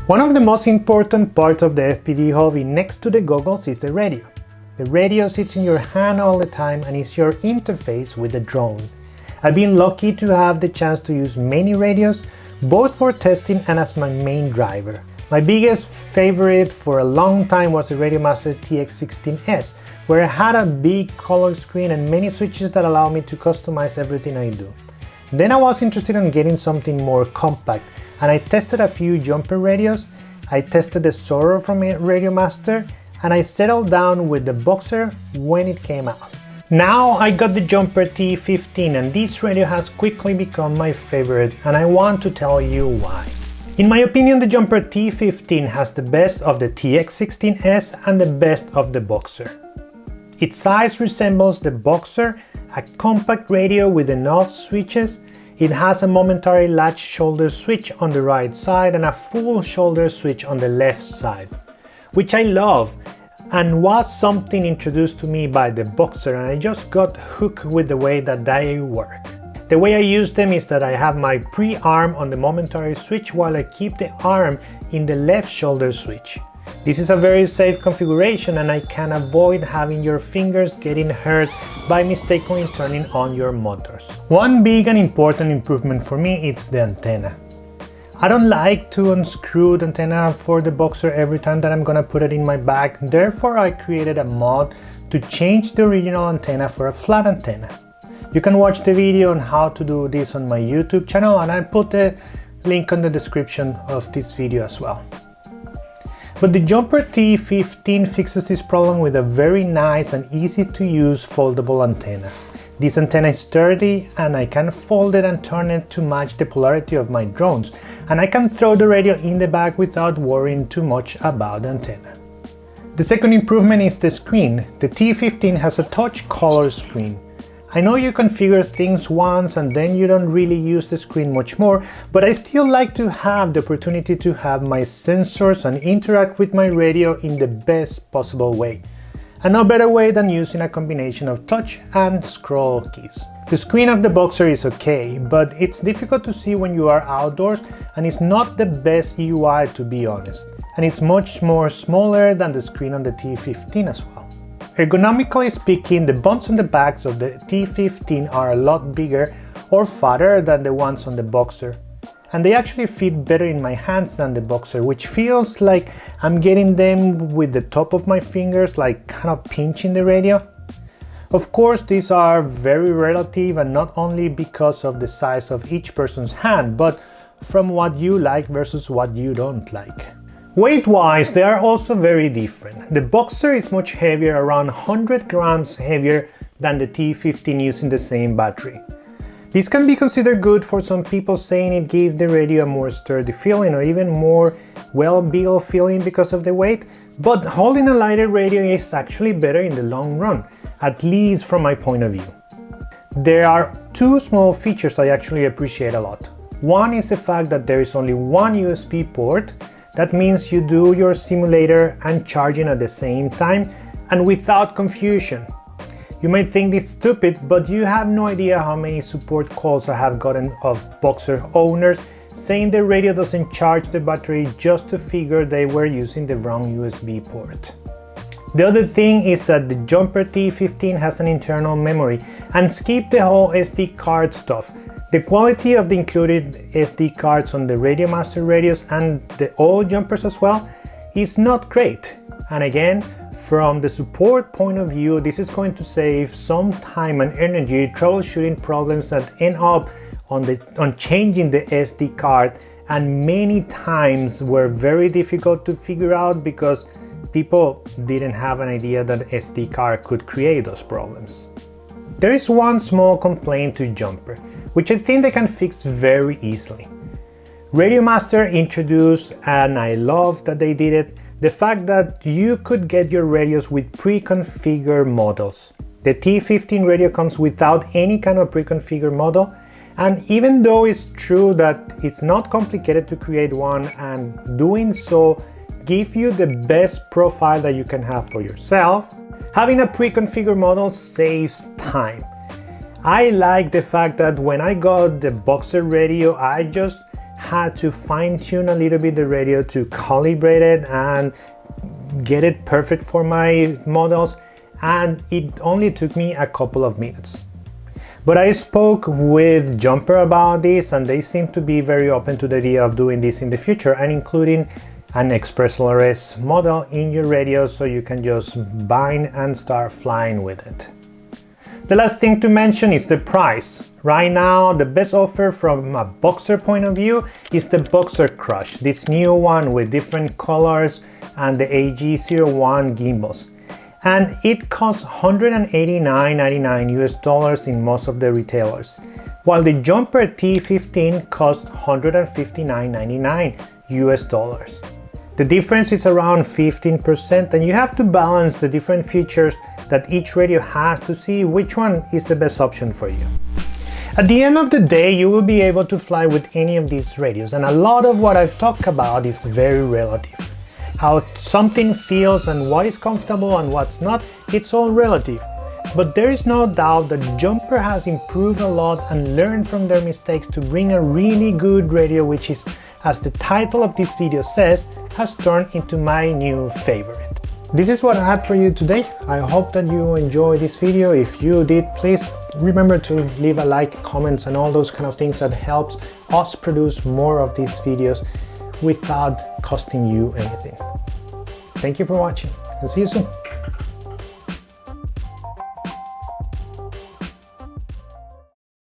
One of the most important parts of the FPV hobby next to the goggles is the radio. The radio sits in your hand all the time and is your interface with the drone. I've been lucky to have the chance to use many radios, both for testing and as my main driver. My biggest favorite for a long time was the Radiomaster TX16S, where I had a big color screen and many switches that allow me to customize everything I do. Then I was interested in getting something more compact, and I tested a few Jumper radios. I tested the Zorro from Radiomaster, and I settled down with the Boxer when it came out. Now I got the Jumper T15, and this radio has quickly become my favorite, and I want to tell you why. In my opinion, the Jumper T15 has the best of the TX16S and the best of the Boxer. Its size resembles the Boxer, a compact radio with enough switches. It has a momentary latch shoulder switch on the right side and a full shoulder switch on the left side, which I love and was something introduced to me by the Boxer, and I just got hooked with the way that they work. The way I use them is that I have my pre-arm on the momentary switch while I keep the arm in the left shoulder switch. This is a very safe configuration, and I can avoid having your fingers getting hurt by mistakenly turning on your motors. One big and important improvement for me is the antenna. I don't like to unscrew the antenna for the Boxer every time that I'm gonna put it in my bag. Therefore, I created a mod to change the original antenna for a flat antenna. You can watch the video on how to do this on my YouTube channel, and I put the link in the description of this video as well. But the Jumper T15 fixes this problem with a very nice and easy to use foldable antenna. This antenna is sturdy, and I can fold it and turn it to match the polarity of my drones, and I can throw the radio in the bag without worrying too much about the antenna. The second improvement is the screen. The T15 has a touch color screen. I know you configure things once and then you don't really use the screen much more, but I still like to have the opportunity to have my sensors and interact with my radio in the best possible way. And no better way than using a combination of touch and scroll keys. The screen of the Boxer is okay, but it's difficult to see when you are outdoors, and it's not the best UI, to be honest. And it's much more smaller than the screen on the T15 as well. Ergonomically speaking, the buttons on the backs of the T15 are a lot bigger or fatter than the ones on the Boxer, and they actually fit better in my hands than the Boxer, which feels like I'm getting them with the top of my fingers, like kind of pinching the radio. Of course, these are very relative, and not only because of the size of each person's hand, but from what you like versus what you don't like. Weight-wise, they are also very different. The Boxer is much heavier, around 100 grams heavier than the T15 using the same battery. This can be considered good for some people, saying it gives the radio a more sturdy feeling or even more well-built feeling because of the weight, but holding a lighter radio is actually better in the long run, at least from my point of view. There are two small features I actually appreciate a lot. One is the fact that there is only one USB port. That means you do your simulator and charging at the same time and without confusion. You might think it's stupid, but you have no idea how many support calls I have gotten of Boxer owners saying the radio doesn't charge the battery just to figure they were using the wrong USB port. The other thing is that the Jumper T15 has an internal memory, and skip the whole SD card stuff. The quality of the included SD cards on the Radiomaster radios and the old Jumpers as well is not great. And again, from the support point of view, this is going to save some time and energy troubleshooting problems that end up on changing the SD card, and many times were very difficult to figure out because people didn't have an idea that SD card could create those problems. There is one small complaint to Jumper, which I think they can fix very easily. Radiomaster introduced, and I love that they did it, the fact that you could get your radios with pre-configured models. The T15 radio comes without any kind of pre-configured model, and even though it's true that it's not complicated to create one, and doing so gives you the best profile that you can have for yourself, having a pre-configured model saves time. I like the fact that when I got the Boxer radio, I just had to fine-tune a little bit the radio to calibrate it and get it perfect for my models, and it only took me a couple of minutes. But I spoke with Jumper about this, and they seem to be very open to the idea of doing this in the future and including an express LRS model in your radio so you can just bind and start flying with it. The last thing to mention is the price. Right now, the best offer from a Boxer point of view is the Boxer Crush, this new one with different colors and the AG01 gimbals. And it costs $189.99 US in most of the retailers, while the Jumper T15 costs $159.99 US. The difference is around 15%, and you have to balance the different features that each radio has to see which one is the best option for you. At the end of the day, you will be able to fly with any of these radios, and a lot of what I've talked about is very relative. How something feels and what is comfortable and what's not, it's all relative. But there is no doubt that Jumper has improved a lot and learned from their mistakes to bring a really good radio, which is, as the title of this video says, has turned into my new favorite. This is what I had for you today. I hope that you enjoyed this video. If you did, please remember to leave a like, comments, and all those kind of things that helps us produce more of these videos without costing you anything. Thank you for watching, and see you soon.